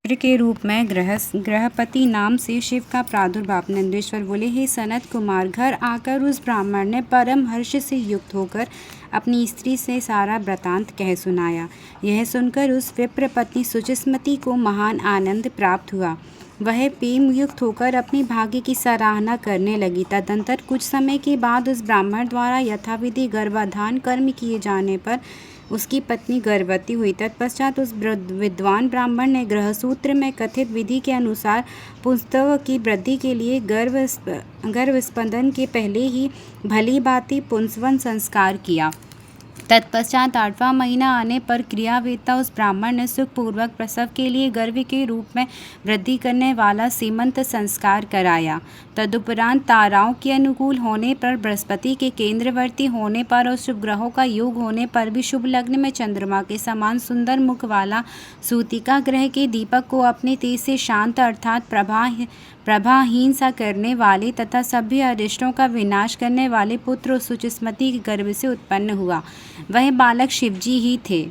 पुत्र के रूप में गृहपति नाम से शिव का प्रादुर्भाव। नंदीश्वर बोले, हे सनत कुमार, घर आकर उस ब्राह्मण ने परम हर्ष से युक्त होकर अपनी स्त्री से सारा वृतांत कह सुनाया। यह सुनकर उस विप्र पत्नी सुचिस्मति को महान आनंद प्राप्त हुआ। वह प्रेम युक्त होकर अपने भाग्य की सराहना करने लगी। तदंतर कुछ समय के बाद उस ब्राह्मण द्वारा यथाविधि गर्भाधान कर्म किए जाने पर उसकी पत्नी गर्भवती हुई। तत्पश्चात उस विद्वान ब्राह्मण ने गृहसूत्र में कथित विधि के अनुसार पुंसत्व की वृद्धि के लिए गर्भस्पंदन के पहले ही भली भांति पुंसवन संस्कार किया। तत्पश्चात 8वां महीना आने पर क्रियावेत्ता उस ब्राह्मण ने सुखपूर्वक प्रसव के लिए गर्भ के रूप में वृद्धि करने वाला सीमंत संस्कार कराया। तदुपरांत ताराओं के अनुकूल होने पर, बृहस्पति के केंद्रवर्ती होने पर और शुभ ग्रहों का योग होने पर भी शुभ लग्न में चंद्रमा के समान सुंदर मुख वाला सूतिका ग्रह के दीपक को अपने तेज से शांत अर्थात प्रभाहीन सा करने वाले तथा सभी अरिष्टों का विनाश करने वाले पुत्र सुचिस्मति के गर्भ से उत्पन्न हुआ। वह बालक शिवजी ही थे,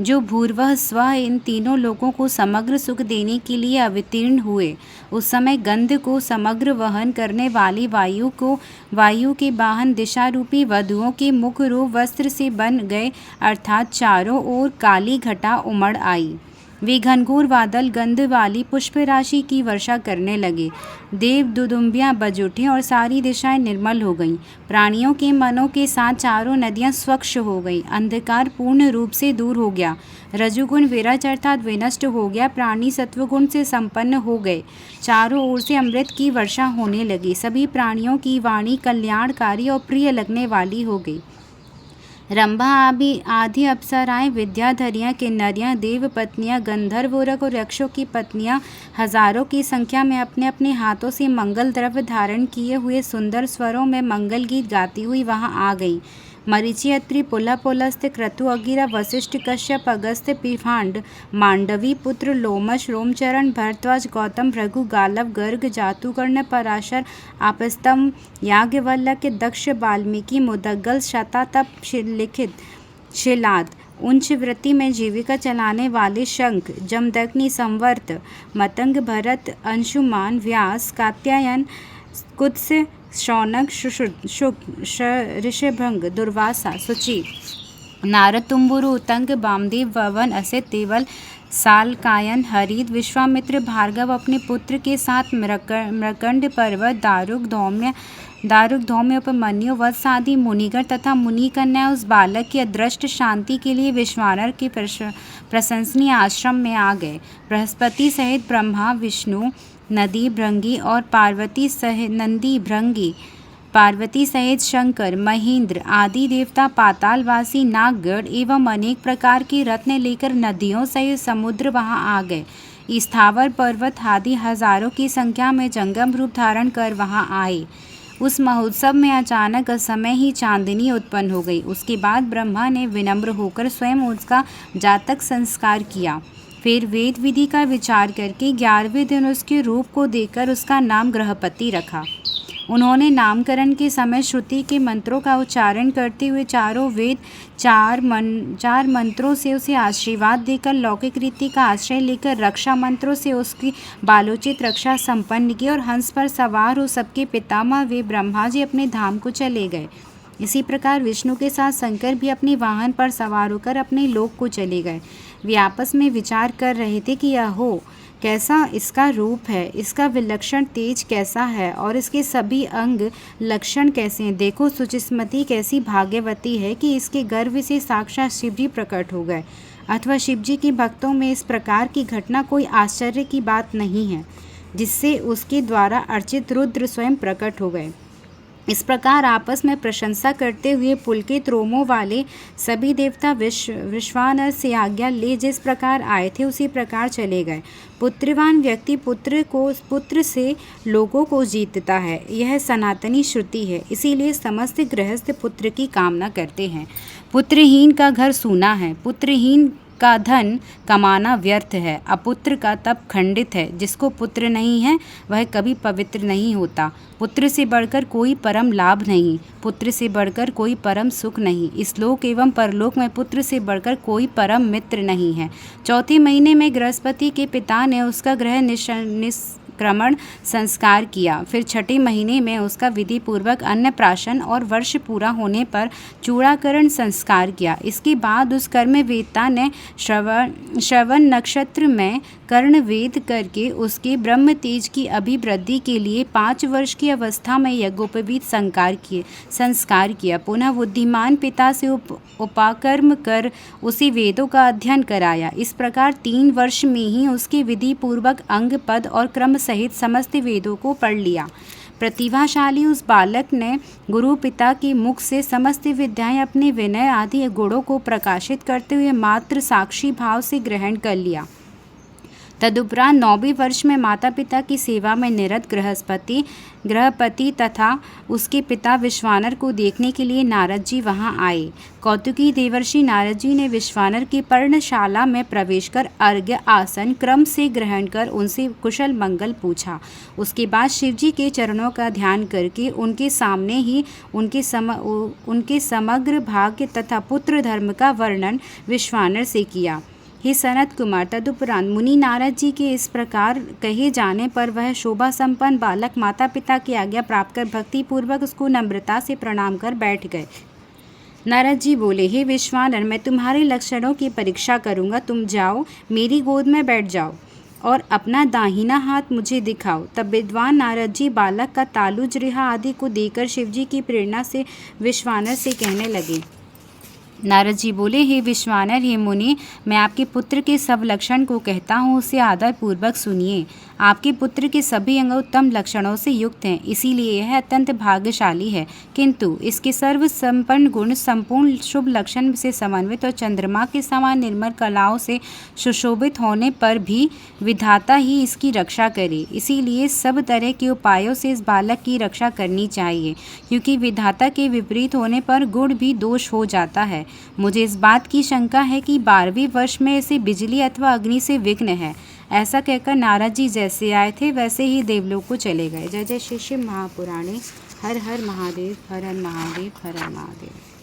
जो भूर्वः स्वः इन तीनों लोगों को समग्र सुख देने के लिए अवतीर्ण हुए। उस समय गंध को समग्र वहन करने वाली वायु के वाहन दिशा रूपी वधुओं के मुख रूप वस्त्र से बन गए, अर्थात चारों ओर काली घटा उमड़ आई। वे घनघोर बादल गंध वाली पुष्प राशि की वर्षा करने लगे। देव दुदुम्बियाँ बज उठे और सारी दिशाएं निर्मल हो गईं। प्राणियों के मनों के साथ चारों नदियां स्वच्छ हो गईं। अंधकार पूर्ण रूप से दूर हो गया। रजुगुण विरज अर्थात विनष्ट हो गया। प्राणी सत्वगुण से संपन्न हो गए। चारों ओर से अमृत की वर्षा होने लगी। सभी प्राणियों की वाणी कल्याणकारी और प्रिय लगने वाली हो गई। रंभा आदि अप्सराएं, विद्याधरियाँ, किन्नरियाँ, देव पत्नियाँ, गंधर्वोरक और यक्षों की पत्नियाँ हजारों की संख्या में अपने अपने हाथों से मंगल द्रव्य धारण किए हुए सुंदर स्वरों में मंगल गीत गाती हुई वहां आ गई। मरीचि, अत्रि, पुलह, पुलस्त्य, क्रतु, अगिरा, वशिष्ठ, कश्यप, अगस्त्य, पिफांड, मांडवी पुत्र, लोमश, रोमचरण, भरद्वाज, गौतम, भृगु, गालव, गर्ग, जातुकर्ण, पराशर, आपस्तम, याज्ञवल्क्य, दक्ष, वाल्मीकि, मुदगल, शतातप, लिखित, शिलाद, उच्च वृत्ति में जीविका चलाने वाले शंख, जमदग्नि, संवर्त, मतंग, भरत, अंशुमान, व्यास, कात्यायन, कुत्स्य, शौनक, ऋषभंग, दुर्वासा, सुचि, नारद, तुम्बुरु, उतंग, वामदेव, ववन, असित, देवल, सालकायन, हरित, विश्वामित्र, भार्गव अपने पुत्र के साथ मृकंड पर्वत, दारुक, धौम्य, उपमन्यु, वत्स आदि मुनिगण तथा मुनि कन्या उस बालक की अदृष्ट शांति के लिए विश्वानर के प्रशंसनीय आश्रम में आ गए। बृहस्पति सहित ब्रह्मा, विष्णु, नंदी भृंगी, पार्वती सहित शंकर, महेंद्र आदि देवता, पातालवासी, नागगढ़ एवं अनेक प्रकार के रत्न लेकर नदियों सहित समुद्र वहां आ गए। स्थावर पर्वत आदि हजारों की संख्या में जंगम रूप धारण कर वहां आए। उस महोत्सव में अचानक असमय ही चांदनी उत्पन्न हो गई। उसके बाद ब्रह्मा ने विनम्र होकर स्वयं उसका जातक संस्कार किया। फिर वेद विधि का विचार करके 11वें दिन उसके रूप को देखकर उसका नाम गृहपति रखा। उन्होंने नामकरण के समय श्रुति के मंत्रों का उच्चारण करते हुए चारों वेद चार मंत्रों से उसे आशीर्वाद देकर लौकिक रीति का आश्रय लेकर रक्षा मंत्रों से उसकी बालोचित रक्षा संपन्न की और हंस पर सवार हो सबके पितामह वे ब्रह्मा जी अपने धाम को चले गए। इसी प्रकार विष्णु के साथ शंकर भी अपने वाहन पर सवार होकर अपने लोक को चले गए। वे आपस में विचार कर रहे थे कि अहो, कैसा इसका रूप है, इसका विलक्षण तेज कैसा है और इसके सभी अंग लक्षण कैसे हैं। देखो, सुचिस्मति कैसी भाग्यवती है कि इसके गर्भ से साक्षात शिवजी प्रकट हो गए। अथवा शिवजी के भक्तों में इस प्रकार की घटना कोई आश्चर्य की बात नहीं है, जिससे उसके द्वारा अर्चित रुद्र स्वयं प्रकट हो गए। इस प्रकार आपस में प्रशंसा करते हुए पुलकित रोमों वाले सभी देवता विश्वानर से आज्ञा ले जिस प्रकार आए थे उसी प्रकार चले गए। पुत्रवान व्यक्ति पुत्र से लोगों को जीतता है, यह सनातनी श्रुति है। इसीलिए समस्त गृहस्थ पुत्र की कामना करते हैं। पुत्रहीन का घर सूना है। पुत्रहीन का धन कमाना व्यर्थ है, अपुत्र का तप खंडित है, जिसको पुत्र नहीं है वह कभी पवित्र नहीं होता। पुत्र से बढ़कर कोई परम लाभ नहीं, पुत्र से बढ़कर कोई परम सुख नहीं, इस लोक एवं परलोक में पुत्र से बढ़कर कोई परम मित्र नहीं है। चौथे महीने में गृहस्पति के पिता ने उसका गृह निष्क्रमण संस्कार किया। फिर छठे महीने में उसका विधि पूर्वक अन्नप्राशन और वर्ष पूरा होने पर चूड़ाकरण संस्कार किया। इसके बाद उस कर्मवेत्ता ने श्रवण नक्षत्र में कर्णवेद करके उसके ब्रह्म तेज की अभिवृद्धि के लिए 5 वर्ष की अवस्था में यज्ञोपवीत संस्कार किया। पुनः बुद्धिमान पिता से उपाकर्म कर उसे वेदों का अध्ययन कराया। इस प्रकार 3 वर्ष में ही उसके विधि पूर्वक अंग पद और क्रम सहित समस्त वेदों को पढ़ लिया। प्रतिभाशाली उस बालक ने गुरु पिता के मुख से समस्त विद्याएं अपने विनय आदि गुणों को प्रकाशित करते हुए मात्र साक्षी भाव से ग्रहण कर लिया। तदुपरांत 9वें वर्ष में माता पिता की सेवा में निरत गृहपति तथा उसके पिता विश्वानर को देखने के लिए नारद जी वहां आए। कौतुकी देवर्षि नारद जी ने विश्वानर की पर्णशाला में प्रवेश कर अर्घ्य आसन क्रम से ग्रहण कर उनसे कुशल मंगल पूछा। उसके बाद शिवजी के चरणों का ध्यान करके उनके सामने ही उनके समग्र भाग्य तथा पुत्र धर्म का वर्णन विश्वानर से किया। हे सनत कुमार, तदुपरांत मुनि नारद जी के इस प्रकार कहे जाने पर वह शोभा संपन्न बालक माता पिता की आज्ञा प्राप्त कर भक्ति पूर्वक उसको नम्रता से प्रणाम कर बैठ गए। नारद जी बोले, हे विश्वानर, मैं तुम्हारे लक्षणों की परीक्षा करूंगा। तुम जाओ, मेरी गोद में बैठ जाओ और अपना दाहिना हाथ मुझे दिखाओ। तब विद्वान नारद जी बालक का तालुज रिहा आदि को देकर शिवजी की प्रेरणा से विश्वानर से कहने लगे। नारद जी बोले, हे विश्वानर, हे मुनि, मैं आपके पुत्र के सब लक्षण को कहता हूँ, उसे आदर पूर्वक सुनिए। आपके पुत्र के सभी अंग उत्तम लक्षणों से युक्त हैं, इसीलिए यह अत्यंत भाग्यशाली है। किंतु इसके सर्व संपन्न गुण संपूर्ण शुभ लक्षण से समन्वित और चंद्रमा के समान निर्मल कलाओं से सुशोभित होने पर भी विधाता ही इसकी रक्षा करे। इसीलिए सब तरह के उपायों से इस बालक की रक्षा करनी चाहिए, क्योंकि विधाता के विपरीत होने पर गुण भी दोष हो जाता है। मुझे इस बात की शंका है कि 12वें वर्ष में इसे बिजली अथवा अग्नि से विघ्न है। ऐसा कहकर नारद जी जैसे आए थे वैसे ही देवलोक को चले गए। जय जय श्री शिव महापुराणे। हर हर महादेव, हर हर महादेव, हर हर महादेव।